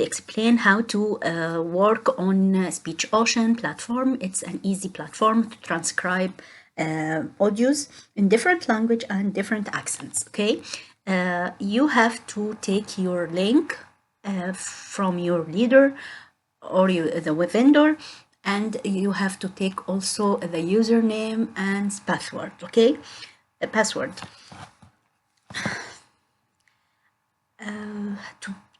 explain how to work on SpeechOcean platform. It's an easy platform to transcribe audios in different language and different accents. Okay, you have to take your link from your leader or the web vendor, and you have to take also the username and password. Okay, the password.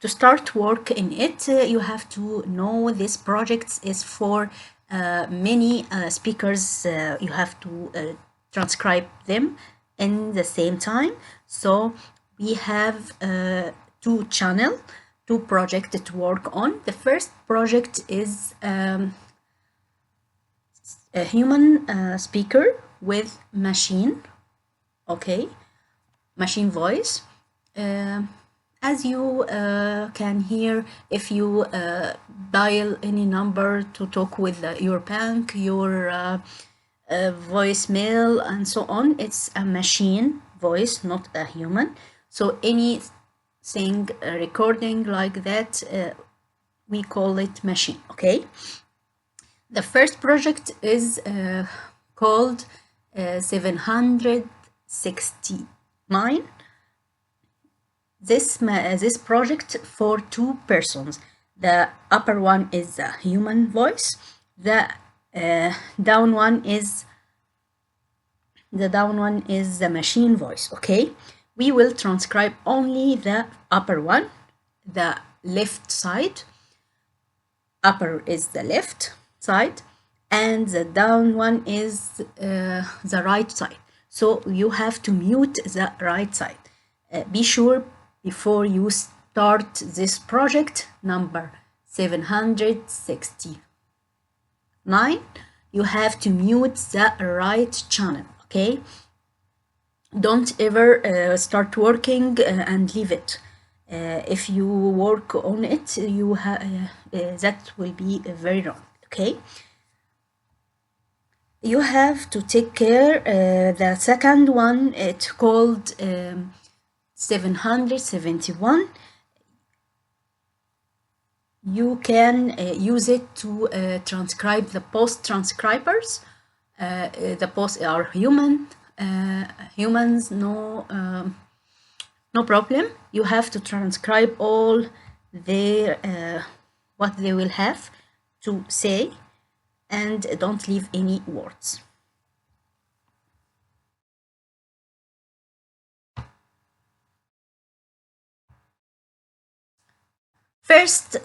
To start work in it, you have to know this project is for many speakers. You have to transcribe them in the same time. So we have two projects to work on. The first project is a human speaker with machine, okay, machine voice. As you can hear, if you dial any number to talk with your bank, your voicemail, and so on, it's a machine voice, not a human. So anything recording like that, we call it machine, okay? The first project is called 769. This project for two persons. The upper one is a human voice. The down one is the machine voice. Okay, we will transcribe only the upper one, the left side. Upper is the left side, and the down one is the right side. So you have to mute the right side. Be sure before you start this project number 769, you have to mute the right channel, okay? Don't ever start working and leave it. If you work on it, that will be very wrong, okay? You have to take care. The second one, it's called 771. You can use it to transcribe the post transcribers. The posts are humans, no problem. You have to transcribe all their what they will have to say, and don't leave any words. First,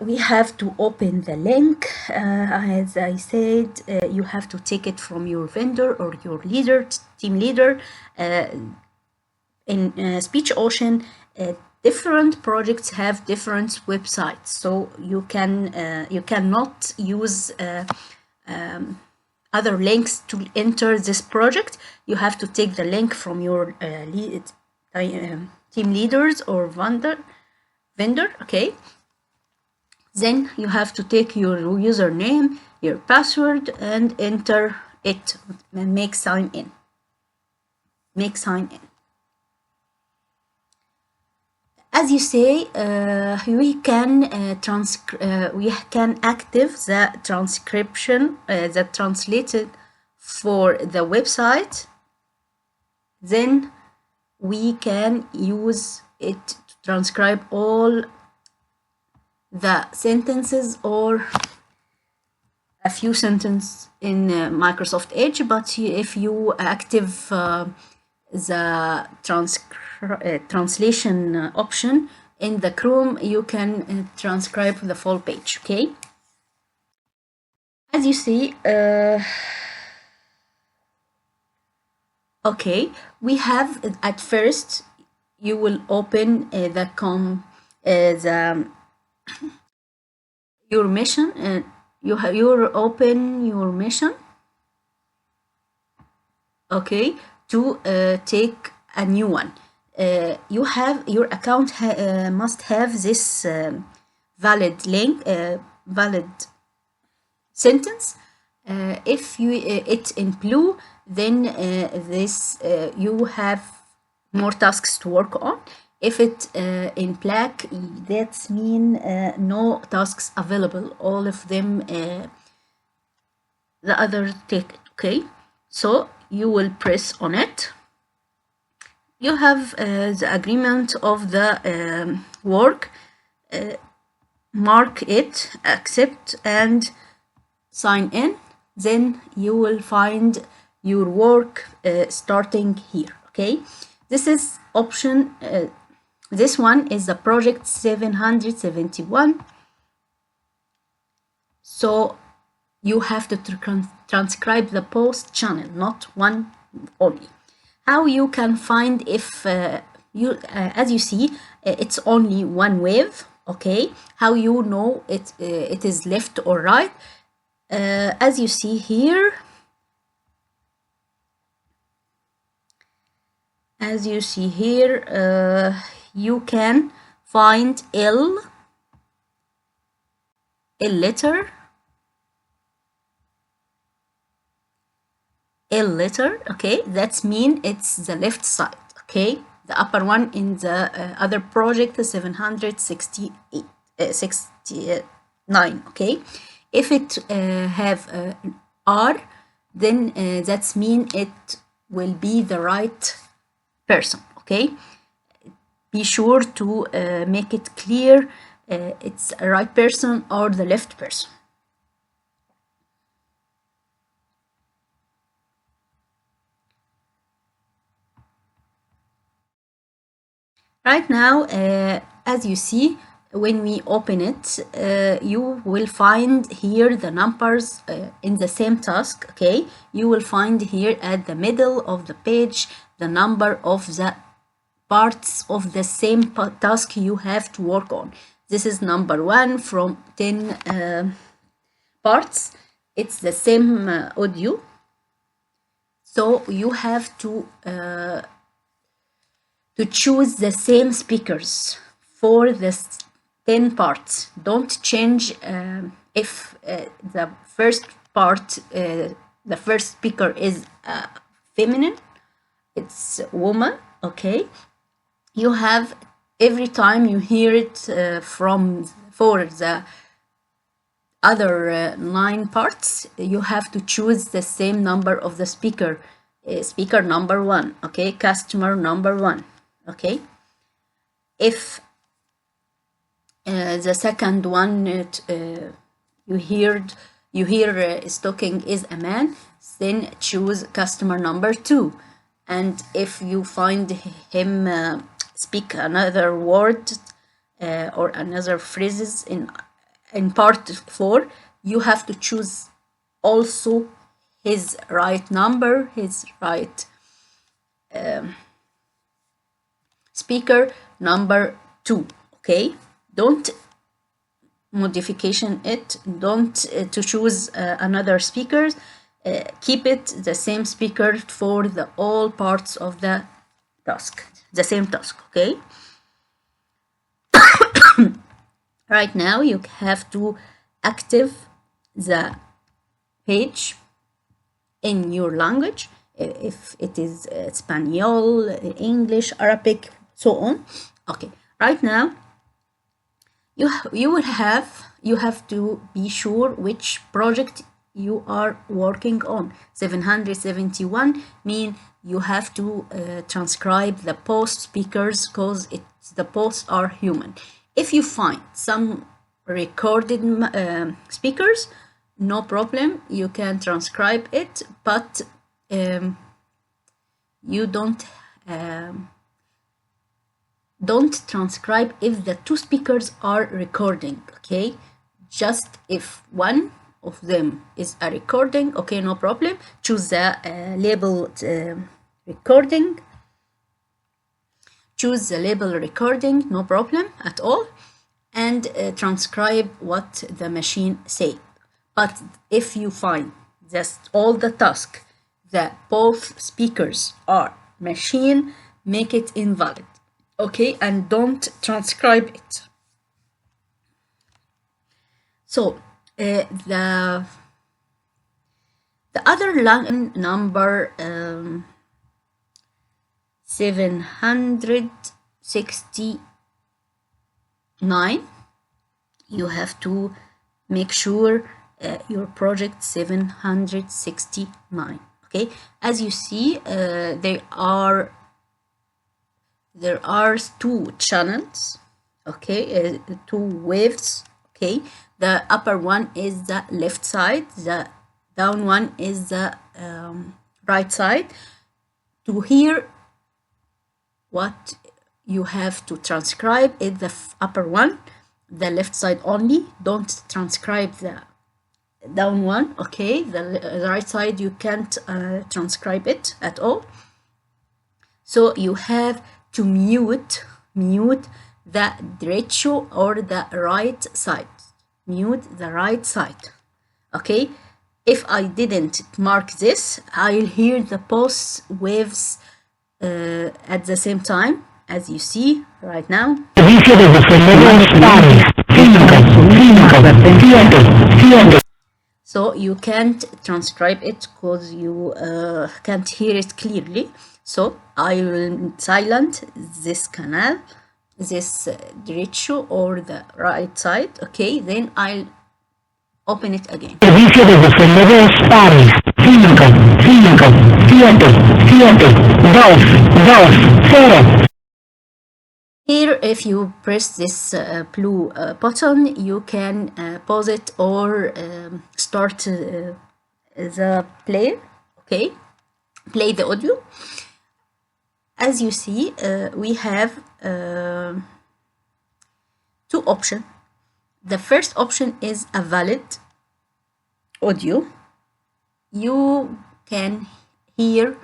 we have to open the link. As I said, you have to take it from your vendor or your leader, team leader. In SpeechOcean, different projects have different websites, so you cannot use other links to enter this project. You have to take the link from your team leaders or vendor, okay? Then you have to take your username, your password, and enter it and make sign in. As you say, we can active the transcription, the translated for the website. Then we can use it to transcribe all the sentences or a few sentences in Microsoft Edge. But if you active the translation option in the Chrome, you can transcribe the full page, okay? As you see, okay, we have at first, you will open your mission. You open your mission, okay, to take a new one. You have your account must have this valid link, valid sentence. If it's in blue, then you have more tasks to work on. If it in black, that's mean no tasks available. All of them, the other take it. Okay, so you will press on it. You have the agreement of the work. Mark it, accept, and sign in. Then you will find your work starting here. Okay, this is option. This one is the project 771. So you have to transcribe the post channel, not one only. How you can find if as you see, it's only one wave. Okay, how you know it is left or right? As you see here, you can find L letter, okay, that's mean it's the left side, okay, the upper one in the other project 769, okay. If it have R, then that's mean it will be the right person, okay. Be sure to make it clear it's a right person or the left person. Right now, as you see, when we open it, you will find here the numbers in the same task, okay? You will find here at the middle of the page the number of the parts of the same task you have to work on. This is number 1 from 10 parts. It's the same audio. So you have to choose the same speakers for the 10 parts. Don't change if the first part, the first speaker is feminine, it's woman, okay. You have, every time you hear it for the other 9 parts, you have to choose the same number of the speaker. Speaker number 1, okay, customer number 1, okay. If the second one you hear talking is a man, then choose customer number 2. And if you find him speak another word or another phrases in part 4, you have to choose also his right number, his right speaker number 2, okay. Don't modification it, don't to choose another speakers. Keep it the same speaker for the all parts of the task, the same task, okay. Right now you have to active the page in your language, if it is Espanol, English, Arabic, so on, okay. Right now you have to be sure which project you are working on. 771 mean you have to transcribe the post speakers, because the posts are human. If you find some recorded speakers, no problem, you can transcribe it, but you don't transcribe if the 2 speakers are recording, okay. Just if one of them is a recording, okay, no problem. Choose the labeled recording. Choose the label recording, no problem at all, and transcribe what the machine say. But if you find just all the task that both speakers are machine, make it invalid, okay, and don't transcribe it. So the other line number 772, 769. You have to make sure your project 769. Okay, as you see, there are two channels. Okay, two waves. Okay, the upper one is the left side, the down one is the right side. To hear what you have to transcribe is the upper one, the left side only. Don't transcribe the down one. Okay, the right side you can't transcribe it at all. So you have to mute the derecho or the right side. Mute the right side. Okay, if I didn't mark this, I'll hear the both waves at the same time, as you see right now. So you can't transcribe it because you can't hear it clearly. So I will silent this canal, this derecho or the right side. Okay, then I'll open it again. Here, if you press this blue button, you can pause it or start the player. Okay, play the audio. As you see, we have two options. The first option is a valid audio. You can hear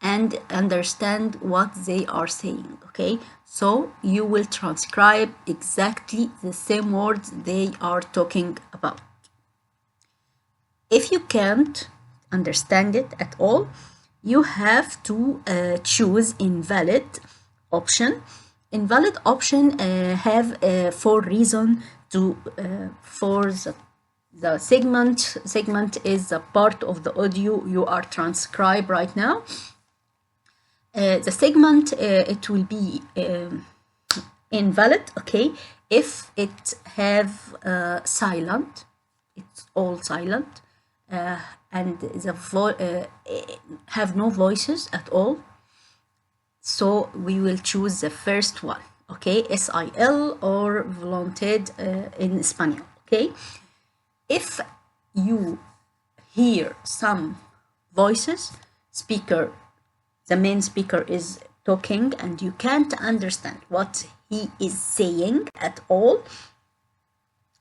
and understand what they are saying. Okay, so you will transcribe exactly the same words they are talking about. If you can't understand it at all, you have to choose invalid option. Invalid option have 4 reasons to for the segment is a part of the audio you are transcribe right now. The segment it will be invalid. Okay, if it have silent, it's all silent, and the have no voices at all. So we will choose the first one. Okay, SIL or volunted in Spanish. Okay, if you hear some voices, the main speaker is talking and you can't understand what he is saying at all,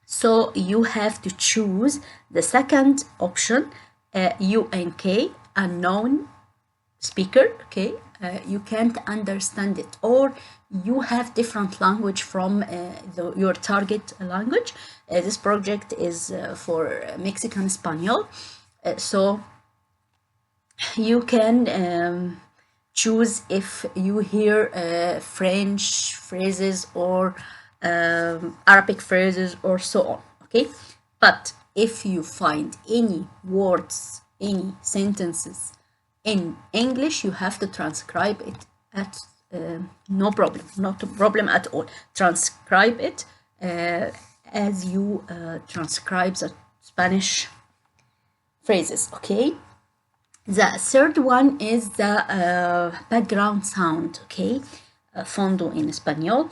so you have to choose the second option, UNK, unknown speaker. Okay, you can't understand it, or you have different language from your target language. This project is for Mexican Spanish, so you can choose if you hear French phrases or Arabic phrases or so on. Okay, but if you find any words, any sentences in English, you have to transcribe it at no problem, not a problem at all. Transcribe it as you transcribe the Spanish phrases. Okay, the third one is the background sound. Okay, fondo in Espanol.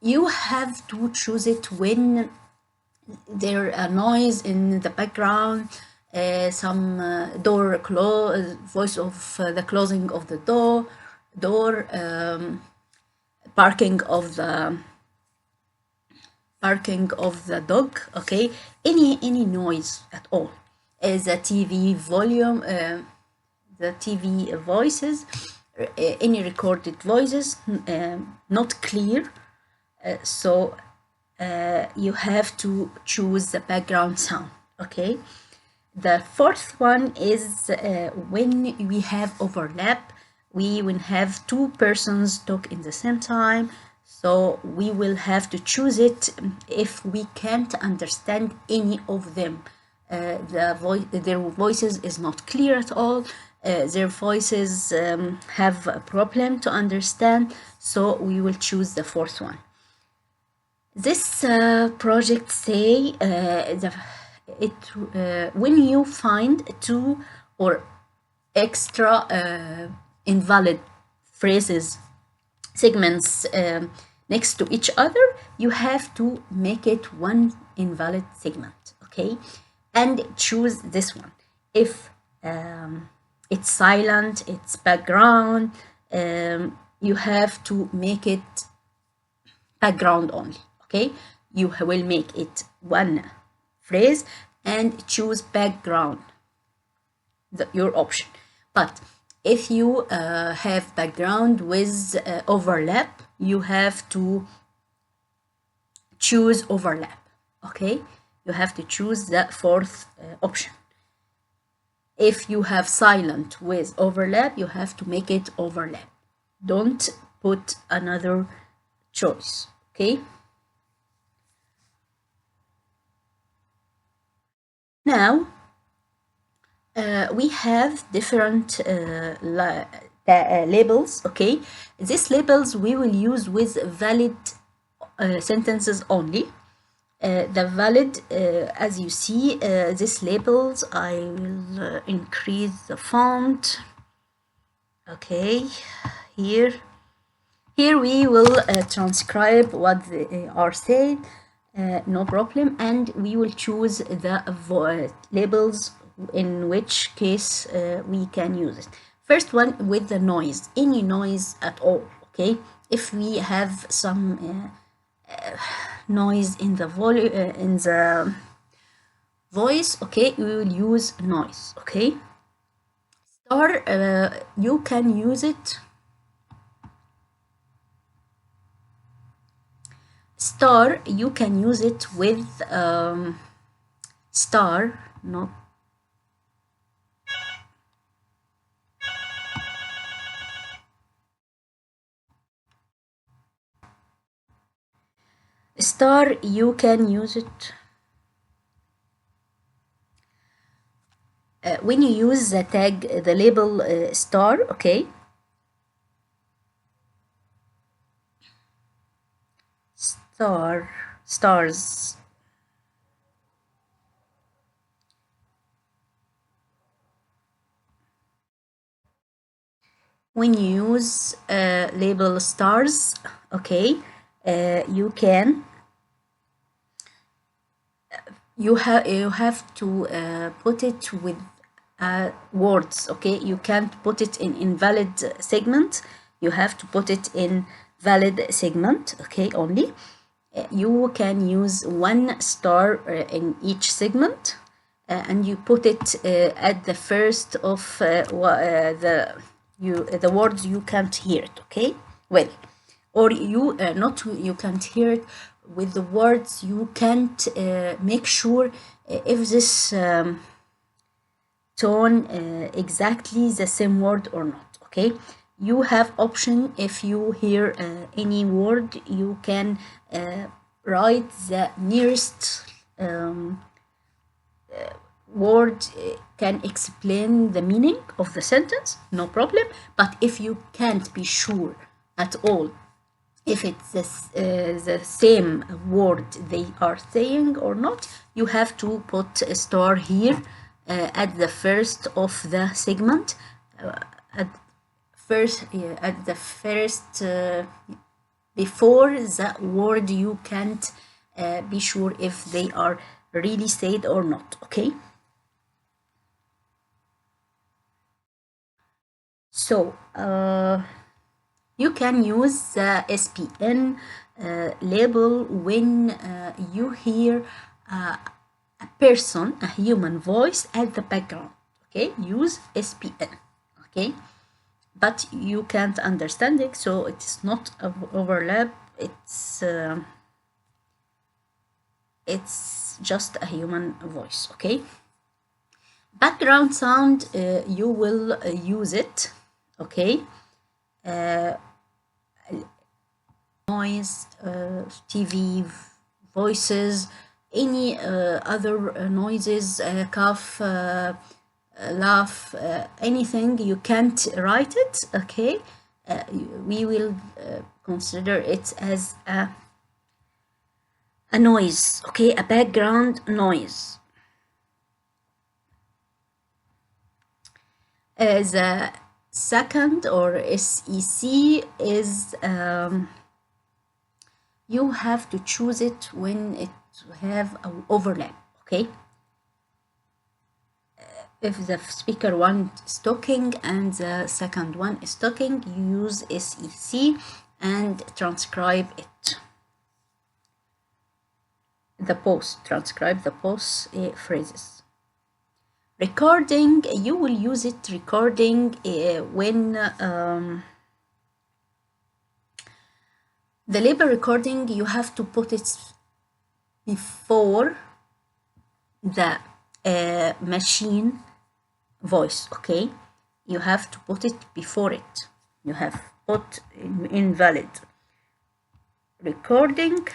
You have to choose it when there a noise in the background, some door close, voice of the closing of the door, barking of the dog. Okay, any noise at all. The TV volume, the TV voices, any recorded voices, not clear. So you have to choose the background sound. Okay, the fourth one is when we have overlap, we will have two persons talk in the same time, so we will have to choose it if we can't understand any of them. Their voices is not clear at all. their voices have a problem to understand, so we will choose the fourth one. This project say when you find two or extra invalid phrases, segments next to each other, you have to make it one invalid segment, okay? And choose this one. If it's silent, it's background, you have to make it background only, okay? You will make it one phrase and choose background, your option. But if you have background with overlap, you have to choose overlap, okay? You have to choose the fourth option. If you have silent with overlap, you have to make it overlap. Don't put another choice, okay? Now, we have different labels, okay? These labels we will use with valid sentences only. The valid, as you see, these labels, I will increase the font. Okay, here we will transcribe what they are saying, no problem, and we will choose the labels in which case we can use it. First one with the noise, any noise at all, okay? If we have some noise in the volume, in the voice, okay, we will use noise, okay? Star, you can use it. Star, you can use it with star, not star, you can use it when you use the tag, the label star, okay? Stars. When you use label stars, okay, you can you have to put it with words, okay? You can't put it in invalid segment. You have to put it in valid segment, okay, only. You can use one star in each segment, and you put it at the first of the words you can't hear it, okay? Well, or you you can't hear it with the words you can't make sure if this tone exactly the same word or not, okay? You have option. If you hear any word, you can write the nearest word can explain the meaning of the sentence, no problem. But if you can't be sure at all if it's the same word they are saying or not, you have to put a star here at the first of the segment, at the first before the word you can't be sure if they are really said or not, okay? So you can use the SPN label when you hear a person, a human voice at the background, okay? Use SPN, okay? But you can't understand it, so it's not overlap. It's just a human voice, okay? Background sound, you will use it, okay? Noise, TV, voices, any other noises, cough, laugh, anything, you can't write it, okay? We will consider it as a noise, okay, a background noise. The second, or SEC, is you have to choose it when it have an overlap, okay? If the speaker one is talking and the second one is talking, you use SEC and transcribe it. Transcribe the pause phrases. Recording, you will use it recording when the label recording, you have to put it before the machine voice, okay? You have to put it before it. You have put invalid recording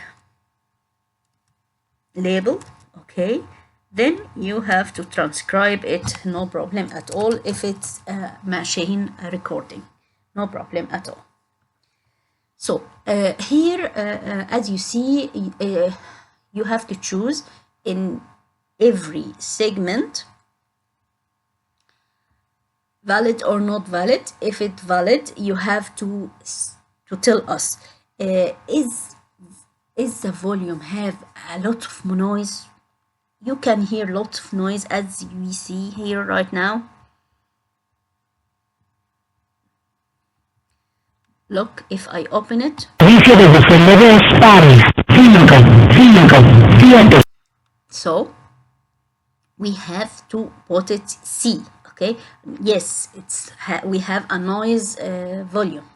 label, okay? Then you have to transcribe it, no problem at all. If it's a machine recording, no problem at all. So here, as you see, you have to choose in every segment, valid or not valid. If it's valid, you have to tell us, is the volume have a lot of noise? You can hear lots of noise as we see here right now. Look, if I open it. So we have to put it C, okay? Yes, we have a noise volume.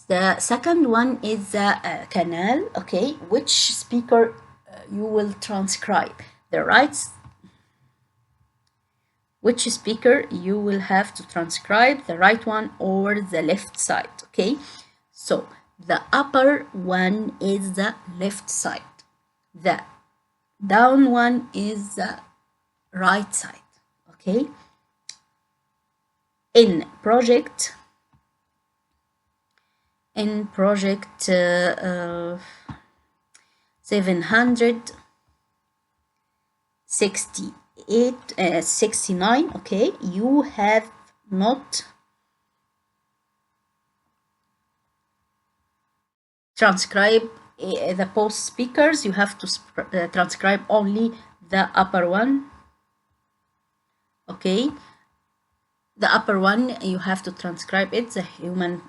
The second one is the canal, okay? Which speaker you will transcribe? The right, which speaker you will have to transcribe, the right one or the left side, okay? So the upper one is the left side, the down one is the right side, okay? In project 768 69, okay, you have not transcribe the post speakers. You have to transcribe only the upper one, okay? The upper one, you have to transcribe it, the human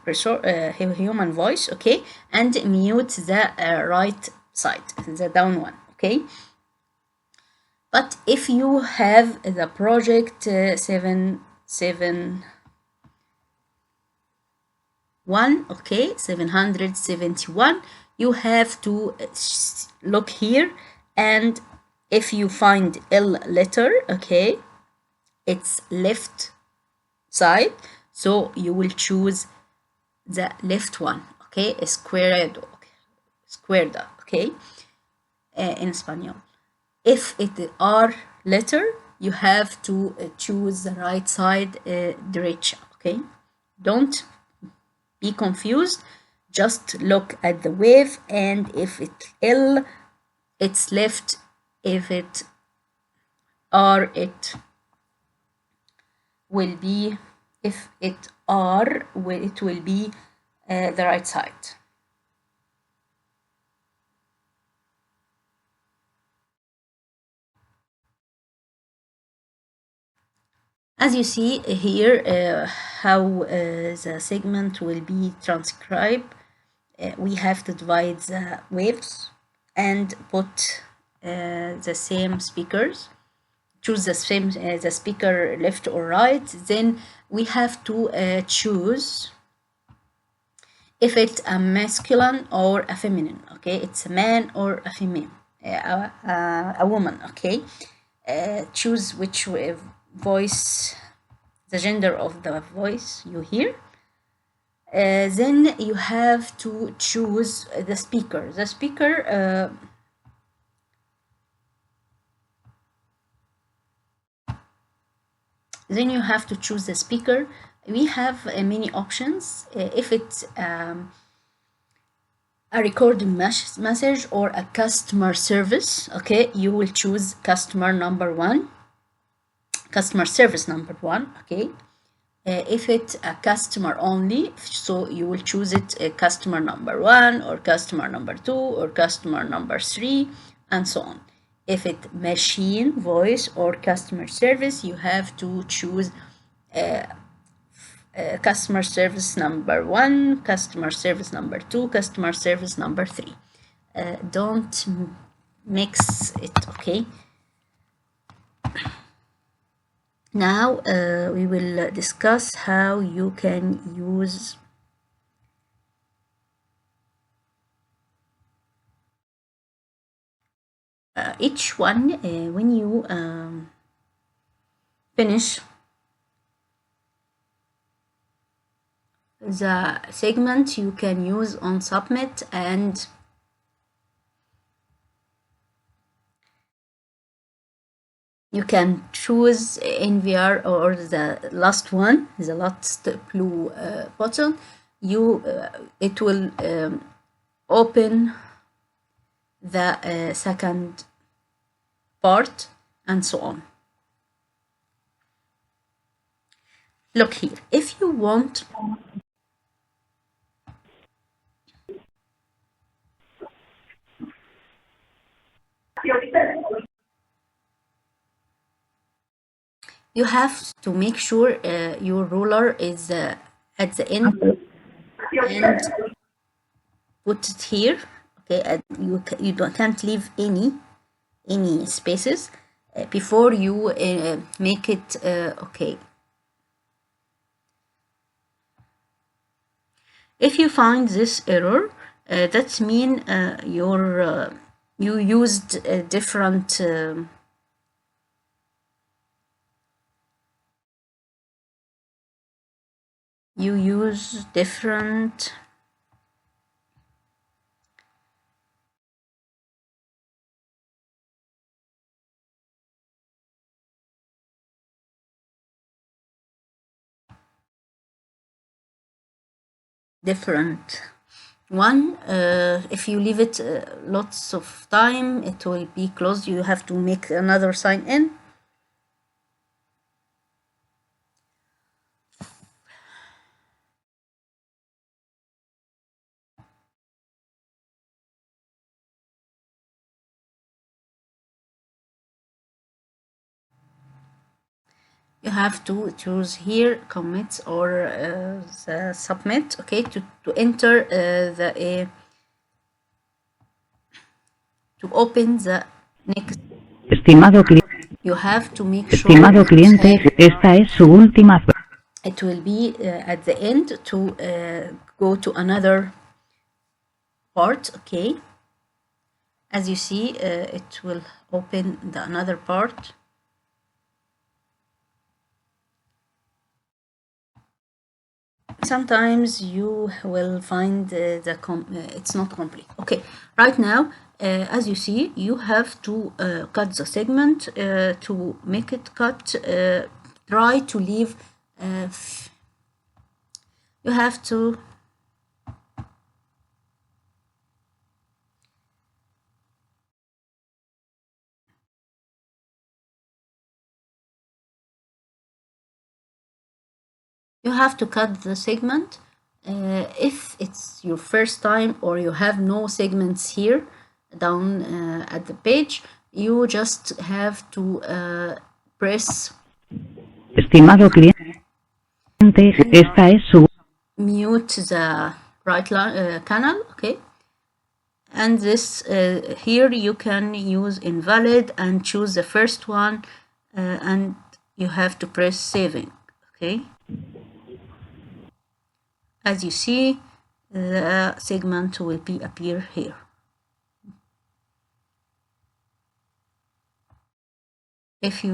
voice, okay? And mute the right side, the down one, okay? But if you have the project 771, okay, 771, you have to look here, and if you find L letter, okay, it's left side, so you will choose the left one, okay? Squared, okay, in Spanish. If it are letter, you have to choose the right side, derecha, okay? Don't be confused, just look at the wave, and if it's L, it's left. If it R, it will be, if it R, it will be the right side. As you see here, how the segment will be transcribed, we have to divide the waves and put the same speakers. Choose the same the speaker left or right. Then we have to choose if it's a masculine or a feminine, okay? It's a man or a female, a woman, okay? Choose which voice, the gender of the voice you hear. Then you have to choose the speaker. The speaker then you have to choose the speaker. We have many options. If it's a recording message or a customer service, okay, you will choose customer service number one, okay. If it's a customer only, so you will choose it customer number 1 or customer number 2 or customer number 3 and so on. If it's machine voice or customer service, you have to choose customer service number 1, customer service number 2, customer service number 3. Don't mix it, okay. Now we will discuss how you can use each one when you finish the segment. You can use on submit, and you can choose NVR or the last one, the last blue button. It will open the second part and so on. Look here, if you want you have to make sure your ruler is at the end and put it here, okay. And you can't leave any spaces before you make it okay. If you find this error, that means you used different different one. If you leave it lots of time, it will be closed. You have to make another sign in. You have to choose here commits or the submit, okay, to enter to open the next. Estimado cliente. You have to make sure. Estimado cliente, esta es su última. It will be at the end to go to another part, okay. As you see, it will open the another part. Sometimes you will find it's not complete. Okay, right now, as you see, you have to cut the segment. To make it cut, try to leave. You have to cut the segment. If it's your first time or you have no segments here down at the page, you just have to press Estimado cliente, esta es su. Mute the right canal, okay. And this here you can use invalid and choose the first one, and you have to press saving, okay. As you see, the segment will be appear here. If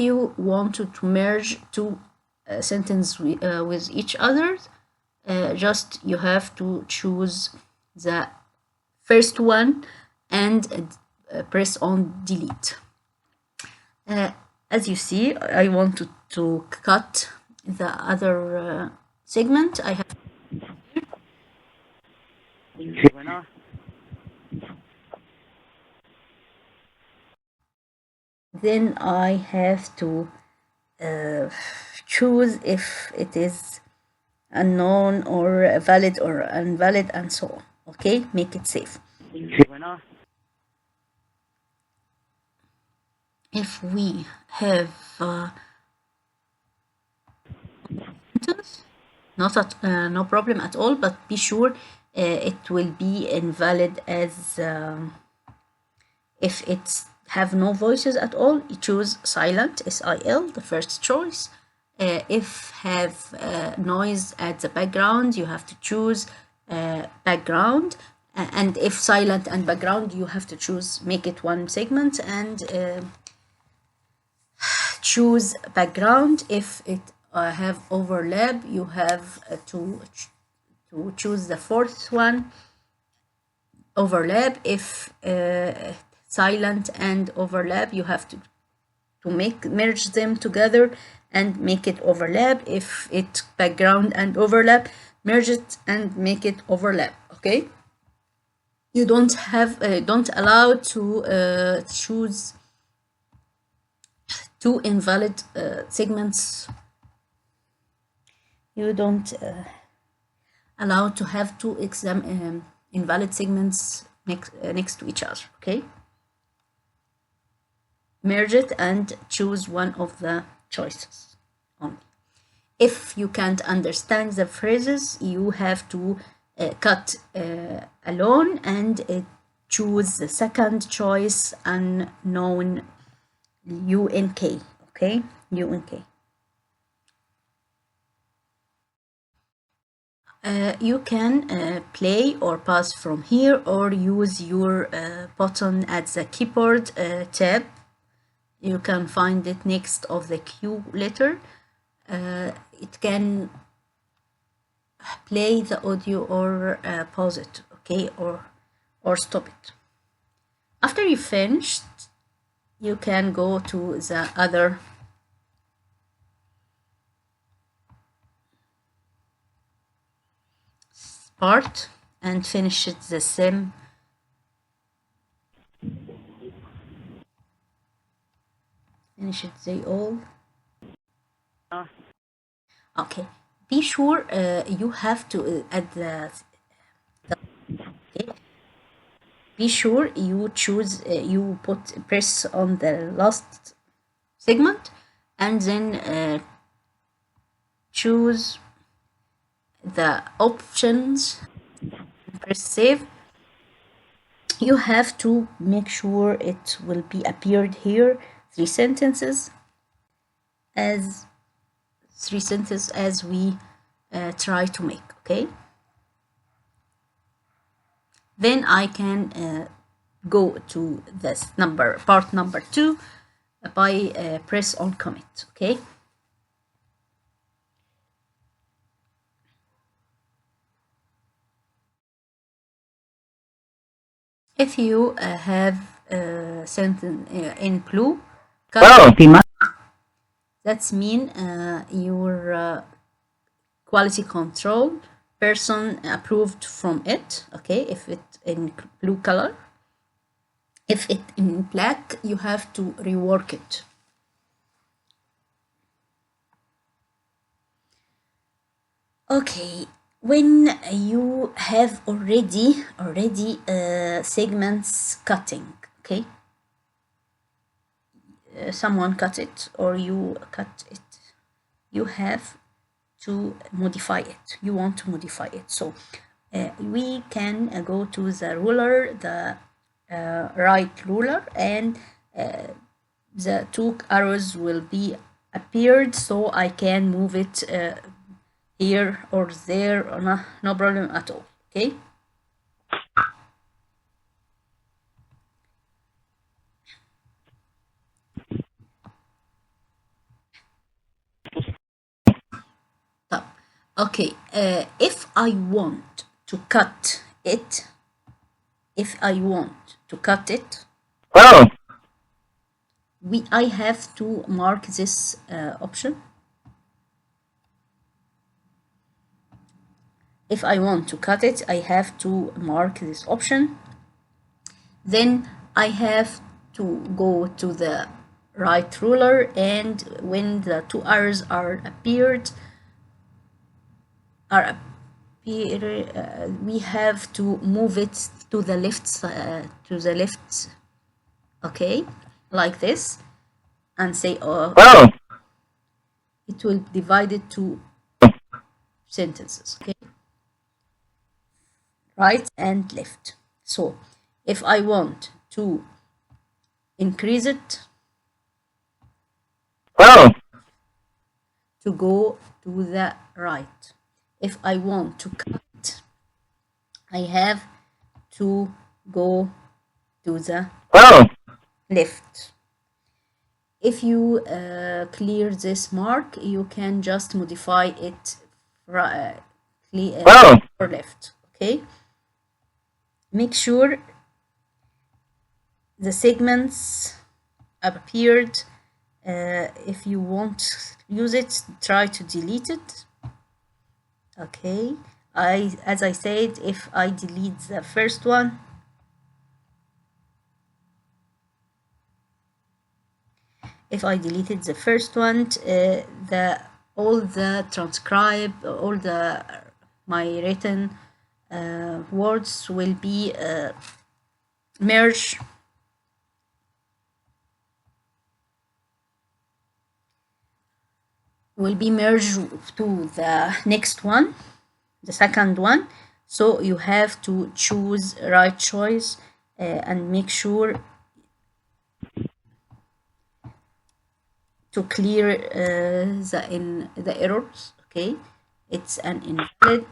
you want to merge two sentences with each other, just you have to choose the first one and press on delete. As you see, I want to cut the other segment. I have then I have to choose if it is unknown or valid or invalid and so on. Okay, make it safe. If we have no problem at all, but be sure it will be invalid as if it's have no voices at all, you choose silent, SIL, the first choice. If have noise at the background, you have to choose background. And if silent and background, you have to choose, make it one segment and choose background. If it have overlap, you have to choose the fourth one, overlap. If silent and overlap, you have to merge them together and make it overlap. If it background and overlap, merge it and make it overlap. Okay, you don't allow to choose two invalid segments. You don't allow to have two invalid segments next to each other. Okay, merge it and choose one of the choices only. If you can't understand the phrases, you have to cut alone and choose the second choice, unknown, UNK. Okay, UNK. You can play or pause from here or use your button at the keyboard tab. You can find it next of the Q letter. It can play the audio or pause it, okay, or stop it. After you finished, you can go to the other part and finish it the same. Finish it they all. Okay, be sure you have to at the okay. Be sure you choose you press on the last segment and then choose the options, press save. You have to make sure it will be appeared here 3 sentences as we try to make. Okay, then I can go to this part number 2 by press on commit. Okay, if you have a sentence in blue color, that's mean your quality control person approved from it. Okay, if it in blue color. If it in black, you have to rework it. Okay, when you have already segments cutting, okay, someone cut it or you cut it, you have to modify it. You want to modify it, so we can go to the ruler, the right ruler, and the 2 arrows will be appeared, so I can move it here or there, or no problem at all. Okay, okay, if I want to cut it, I have to mark this option. If I want to cut it, I have to mark this option. Then I have to go to the right ruler, and when the two arrows are appeared, we have to move it to the left, okay, like this, and say, Oh, it will divide it to sentences, okay, right and left. So if I want to increase it, oh, to go to the right. If I want to cut, I have to go to the oh, left. If you clear this mark, you can just modify it oh, or left, okay? Make sure the segments appeared. If you won't use it, try to delete it. Okay, as I said, if I delete the first one, if I deleted the first one, all the transcribe, all the my written words will be merged to the next one, the second one. So you have to choose right choice and make sure to clear the errors. Okay, it's an invalid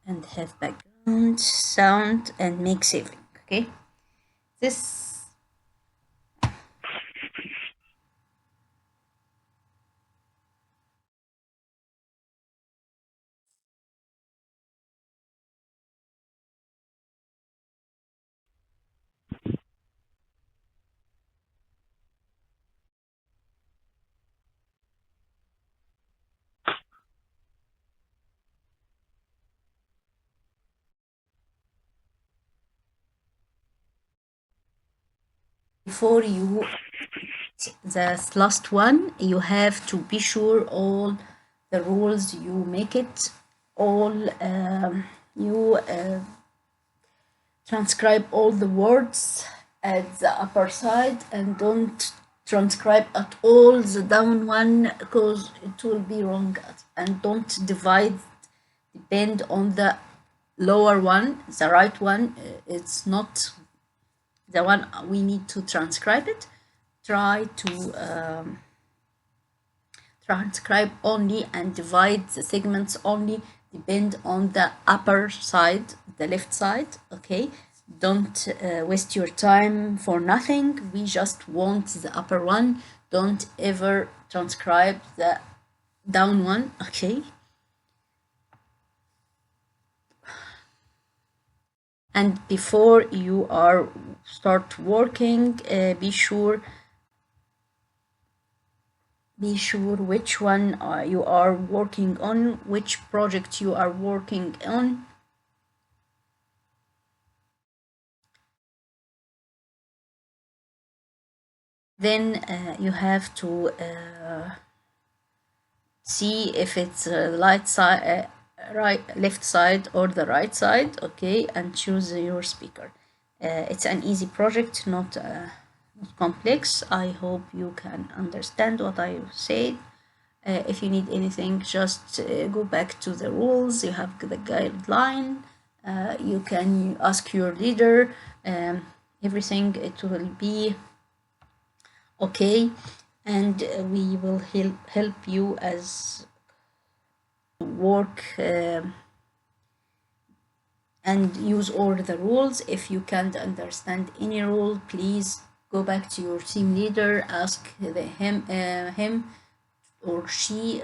and have background sound and make saving. Okay, this before you the last one, you have to be sure all the rules you make it, all you transcribe all the words at the upper side, and don't transcribe at all the down one because it will be wrong, and don't divide depend on the lower one, the right one. It's not the one we need to transcribe it. Try to transcribe only and divide the segments only depend on the upper side, the left side. Okay, don't waste your time for nothing. We just want the upper one. Don't ever transcribe the down one. Okay, and before you are start working, be sure which one you are working on, which project you are working on. Then you have to see if it's left side or the right side. Okay, and choose your speaker. It's an easy project, not complex. I hope you can understand what I said. If you need anything, just go back to the rules. You have the guideline. You can ask your leader. Everything, it will be okay, and we will help you as work and use all the rules. If you can't understand any rule, please go back to your team leader, ask him or she,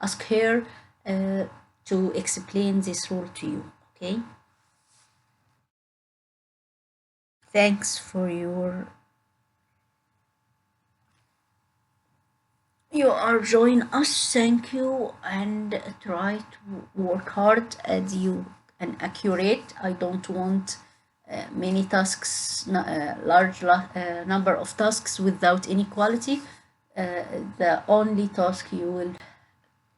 ask her to explain this rule to you. Okay, thanks for you are join us. Thank you, and try to work hard as you and accurate. I don't want many tasks, number of tasks without any quality. The only task you will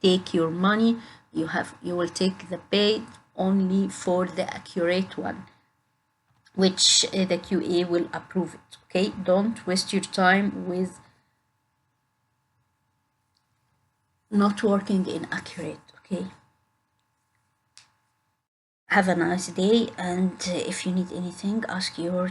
take your money, you will take the pay only for the accurate one, which the QA will approve it. Okay, don't waste your time with not working inaccurate. Okay, have a nice day, and if you need anything, ask your